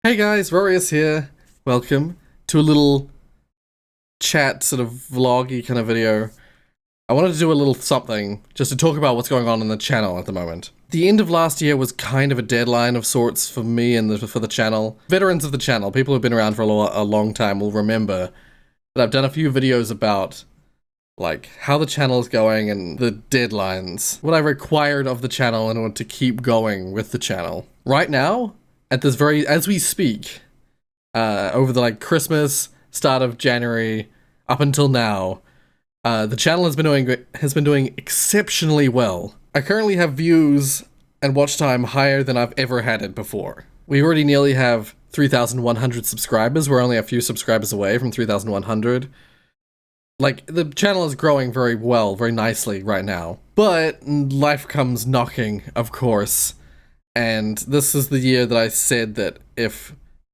Hey guys, Rorius here. Welcome to a little chat, sort of vloggy kind of video. I wanted to do a little something just to talk about what's going on in the channel at the moment. The end of last year was kind of a deadline of sorts for me and for the channel. Veterans of the channel, people who've been around for a long time, will remember that I've done a few videos about like how the channel is going and the deadlines, what I required of the channel in order to keep going with the channel. Right now, as we speak, over the Christmas, start of January, up until now, the channel has been doing exceptionally well. I currently have views and watch time higher than I've ever had it before. We already nearly have 3,100 subscribers. We're only a few subscribers away from 3,100. Like, the channel is growing very well, very nicely right now. But life comes knocking, of course. And this is the year that I said that if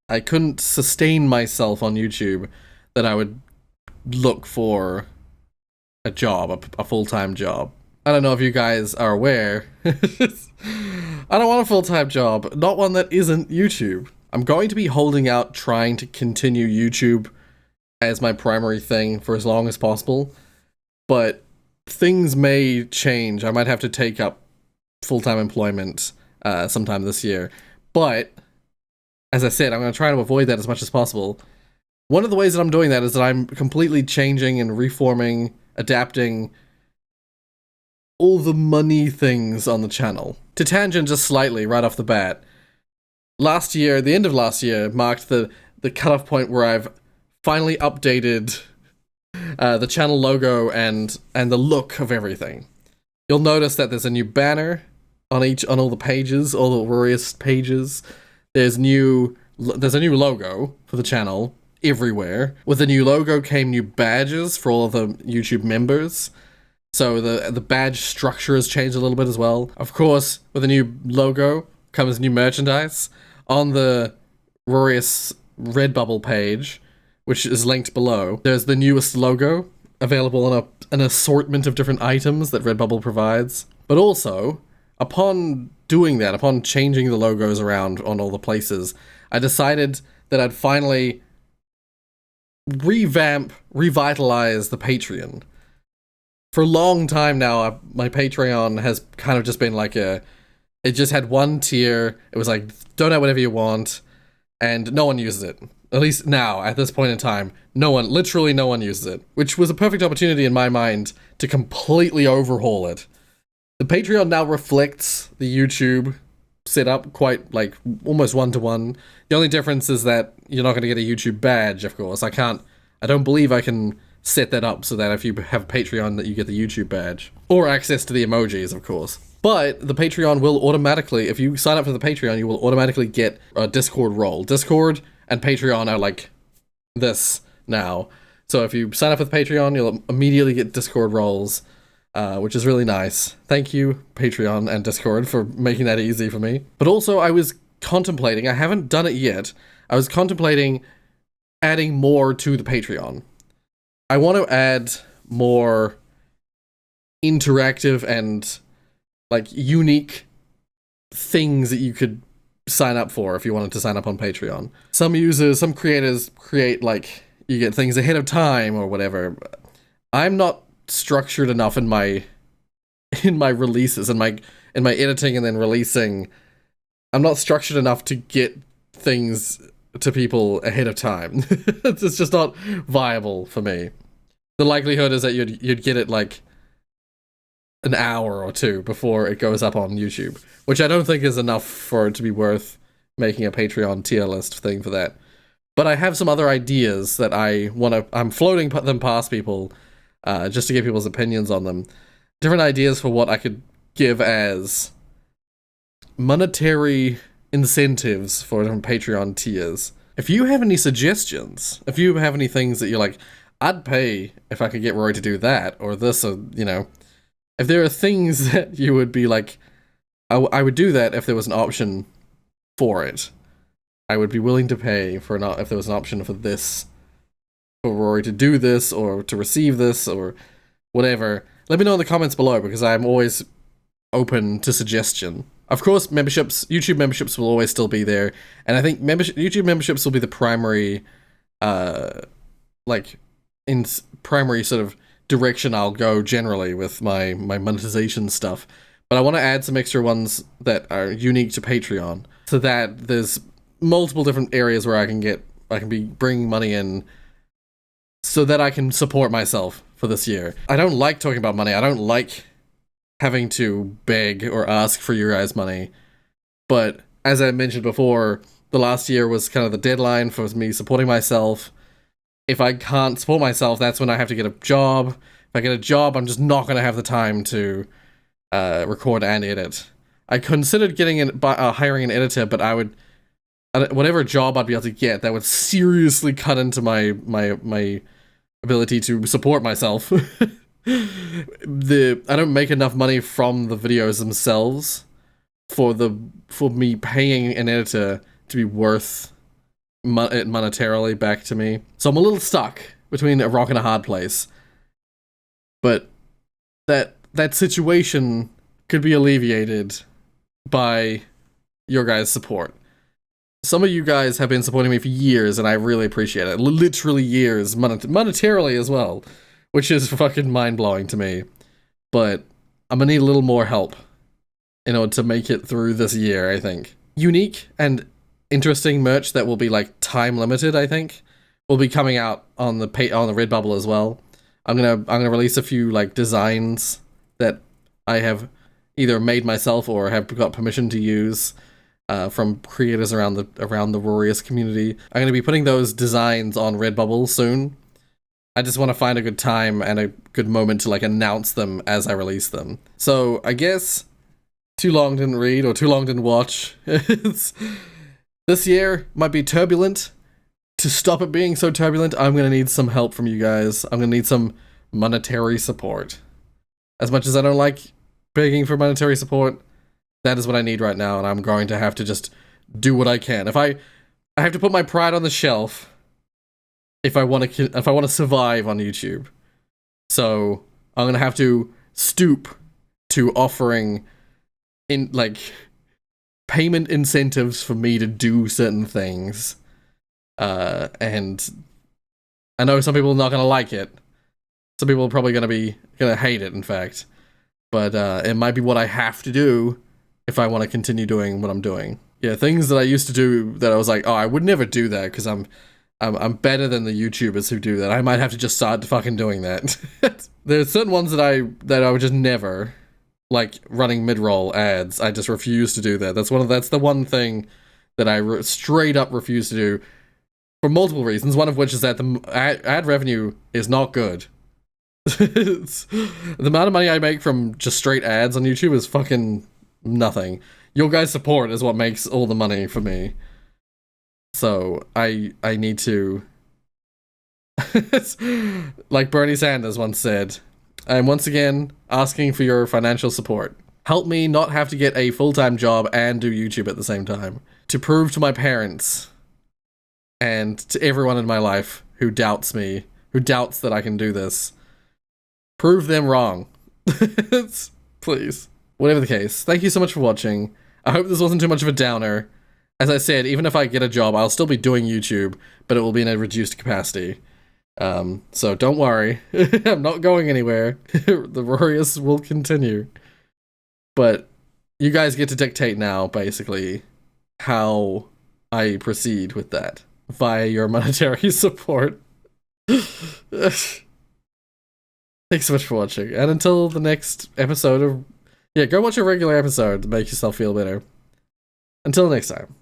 I couldn't sustain myself on YouTube, then I would look for a job, a full-time job. I don't know if you guys are aware. I don't want a full-time job, not one that isn't YouTube. I'm going to be holding out trying to continue YouTube as my primary thing for as long as possible, but things may change. I might have to take up full-time employment sometime this year. But, as I said, I'm going to try to avoid that as much as possible. One of the ways that I'm doing that is that I'm completely changing and reforming, adapting all the money things on the channel. To tangent just slightly right off the bat, last year, the end of last year, marked the cutoff point where I've finally updated the channel logo and the look of everything. You'll notice that there's a new banner on all the pages, all the Rorius pages. There's a new logo for the channel everywhere. With the new logo came new badges for all of the YouTube members. So the badge structure has changed a little bit as well. Of course, with the new logo comes new merchandise. On the Rorius Redbubble page, which is linked below, there's the newest logo available on an assortment of different items that Redbubble provides. But also, upon doing that, upon changing the logos around on all the places, I decided that I'd finally revitalize the Patreon. For a long time now, my Patreon has kind of just been like it just had one tier. It was like, donate whatever you want, and no one uses it. At least now, at this point in time, literally no one uses it, which was a perfect opportunity in my mind to completely overhaul it. The Patreon now reflects the YouTube setup quite, almost one-to-one. The only difference is that you're not going to get a YouTube badge, of course. I don't believe I can set that up so that if you have Patreon that you get the YouTube badge. Or access to the emojis, of course. But the Patreon will automatically, if you sign up for the Patreon, you will automatically get a Discord role. Discord and Patreon are like this now. So if you sign up with Patreon, you'll immediately get Discord roles, which is really nice. Thank you, Patreon and Discord, for making that easy for me. But also, I was contemplating, I haven't done it yet, I was contemplating adding more to the Patreon. I want to add more interactive and unique things that you could sign up for if you wanted to sign up on Patreon. Some creators create you get things ahead of time or whatever. I'm not structured enough in my releases and in my editing and then releasing. I'm not structured enough to get things to people ahead of time. It's just not viable for me. The likelihood is that you'd get it an hour or two before it goes up on YouTube, which I don't think is enough for it to be worth making a Patreon tier list thing for that. But I have some other ideas that I'm floating them past people, just to get people's opinions on them. Different ideas for what I could give as monetary incentives for different Patreon tiers. If you have any suggestions, if you have any things that you're like, I'd pay if I could get Rory to do that, or this, or, if there are things that you would be like, I would do that if there was an option for it. I would be willing to pay for if there was an option for this, for Rory to do this, or to receive this, or whatever. Let me know in the comments below, because I'm always open to suggestion. Of course, YouTube memberships will always still be there, and I think YouTube memberships will be the primary, like, primary sort of direction I'll go generally with my monetization stuff. But I want to add some extra ones that are unique to Patreon, so that there's multiple different areas where I can be bringing money in, so that I can support myself for this year. I don't like talking about money. I don't like having to beg or ask for your guys' money. But as I mentioned before, the last year was kind of the deadline for me supporting myself. If I can't support myself, that's when I have to get a job. If I get a job, I'm just not going to have the time to record and edit. I considered hiring an editor, but whatever job I'd be able to get, that would seriously cut into my ability to support myself. I don't make enough money from the videos themselves for me paying an editor to be worth it monetarily back to me. So I'm a little stuck between a rock and a hard place. But that situation could be alleviated by your guys' support. Some of you guys have been supporting me for years, and I really appreciate it. Literally years, monetarily as well, which is fucking mind-blowing to me. But I'm gonna need a little more help in order to make it through this year, I think. Unique and interesting merch that will be, like, time-limited, I think, will be coming out on the Redbubble as well. I'm gonna release a few, like, designs that I have either made myself or have got permission to use from creators around the Rorius community. I'm going to be putting those designs on Redbubble soon. I just want to find a good time and a good moment to, like, announce them as I release them. So I guess too long didn't read or too long didn't watch. This year might be turbulent. To stop it being so turbulent, I'm going to need some help from you guys. I'm going to need some monetary support. As much as I don't like begging for monetary support, that is what I need right now, and I'm going to have to just do what I can. If I have to put my pride on the shelf if I want to survive on YouTube. So I'm gonna have to stoop to offering payment incentives for me to do certain things. And I know some people are not gonna like it. Some people are probably gonna hate it, in fact. But it might be what I have to do if I want to continue doing what I'm doing. Yeah, things that I used to do that I was like, oh, I would never do that because I'm better than the YouTubers who do that. I might have to just start fucking doing that. There's certain ones that I would just never, like running mid-roll ads. I just refuse to do that. That's the one thing that I straight up refuse to do for multiple reasons. One of which is that the ad revenue is not good. The amount of money I make from just straight ads on YouTube is fucking nothing. Your guys' support is what makes all the money for me. So I need to like Bernie Sanders once said, I'm once again asking for your financial support. Help me not have to get a full-time job and do YouTube at the same time. To prove to my parents and to everyone in my life who doubts me, who doubts that I can do this, prove them wrong. Please. Whatever the case, thank you so much for watching. I hope this wasn't too much of a downer. As I said, even if I get a job, I'll still be doing YouTube, but it will be in a reduced capacity. So don't worry. I'm not going anywhere. The Rorius will continue. But you guys get to dictate now, basically, how I proceed with that via your monetary support. Thanks so much for watching, and until the next episode of... Yeah, go watch a regular episode to make yourself feel better. Until next time.